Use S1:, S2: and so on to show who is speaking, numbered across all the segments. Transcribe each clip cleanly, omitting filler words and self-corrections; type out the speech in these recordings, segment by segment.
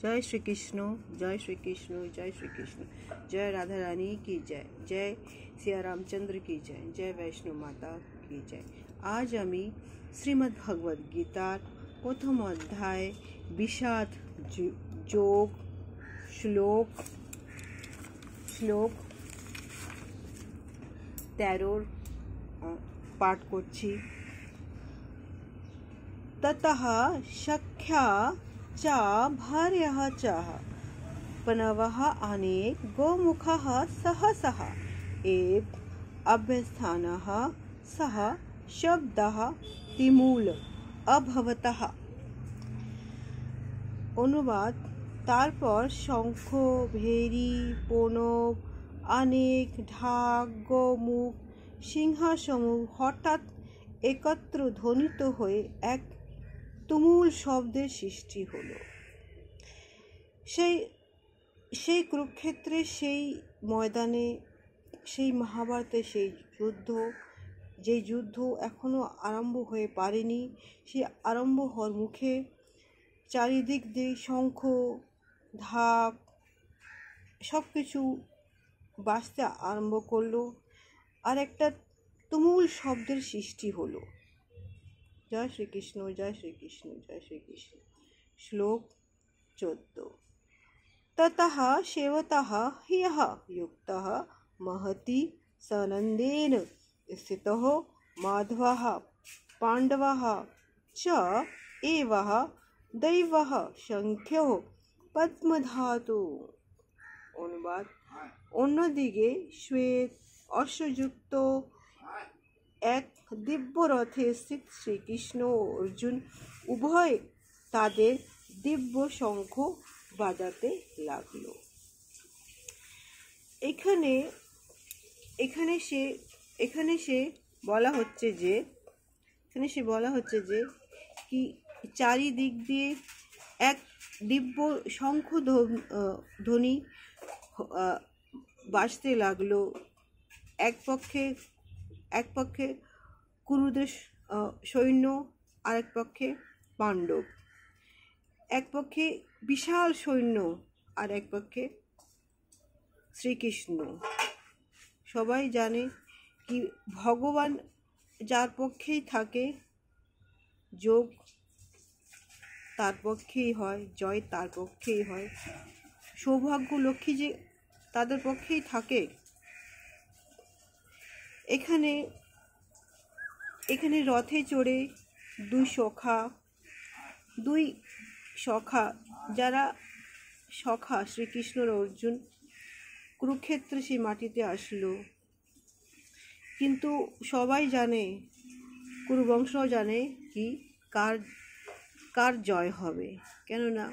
S1: जय श्री कृष्ण, जय श्री कृष्ण, जय श्री कृष्ण। जय राधा रानी की जय, जय सिया रामचंद्र की जय, जय वैष्णो माता की जय। आज आमी श्रीमद् भगवद गीतार प्रथम अध्याय विषाद যোগ श्लोक 13 पाठ করছি। ततः सख्या च भार्यः च प्रणवः अनेक गोमुखः सहसः एव अभ्यस्थानः सह शब्दः तिमूल अभवतः। অনুবাদ। তারপর শঙ্খ, ভেরি, প্রণব, অনেক, ঢাক, গোমুখ, সিংহাসমূহ হঠাৎ একত্র ধ্বনিত হয়ে এক তুমুল শব্দের সৃষ্টি হলো। সেই কুরুক্ষেত্রে, সেই ময়দানে, সেই মহাভারতে, সেই যে যুদ্ধ এখনো আরম্ভ হয়ে পারেনি, সেই আরম্ভ হওয়ার মুখে চারিদিক দিয়ে শঙ্খ, ঢাক সব কিছু বাজতে আরম্ভ করলো, আর একটা তুমুল শব্দের সৃষ্টি হলো। জয় শ্রীকৃষ্ণ, জয় শ্রীকৃষ্ণ, জয় শ্রীকৃষ্ণ। শ্লোক 14। ततः सेवतः ह्यः युक्तः महति सनन्देन स्थितः माधवः पाण्डवः च एवः दैवः संख्यो पद्मधातु। অনুবাদ। অন্যদিকে শ্বেত অশ্বযুক্ত এক দিব্য রথে স্থিত শ্রীকৃষ্ণ ও অর্জুন উভয় তাদের দিব্য শঙ্খ বাজাতে লাগলো। এখানে সে বলা হচ্ছে যে কি চারিদিক দিয়ে এক দিব্য শঙ্খ ধ্বনি বাজতে লাগলো। এক পক্ষে কুরুদের সৈন্য, আরেক পক্ষে পাণ্ডব, এক পক্ষে বিশাল সৈন্য আর এক পক্ষে শ্রীকৃষ্ণ। সবাই জানে কি ভগবান যার পক্ষেই থাকে, যোগ তার পক্ষেই হয়, জয় তার পক্ষেই হয়, সৌভাগ্য লক্ষ্মী যে তাদের পক্ষেই থাকে। এখানে রথে চড়ে দুই সখা যারা সখা শ্রীকৃষ্ণ ও অর্জুন কুরুক্ষেত্রে সেই মাটিতে আসলো। কিন্তু সবাই জানে, কুরুবংশও জানে কি কার জয় হবে, কেননা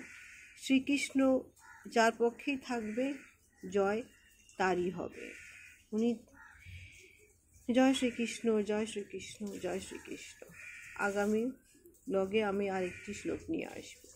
S1: শ্রীকৃষ্ণ যার পক্ষেই থাকবে জয় তারই হবে। জয় শ্রীকৃষ্ণ, জয় শ্রীকৃষ্ণ, জয় শ্রীকৃষ্ণ। আগামী ব্লগে আমি আরেকটি শ্লোক নিয়ে আসবো।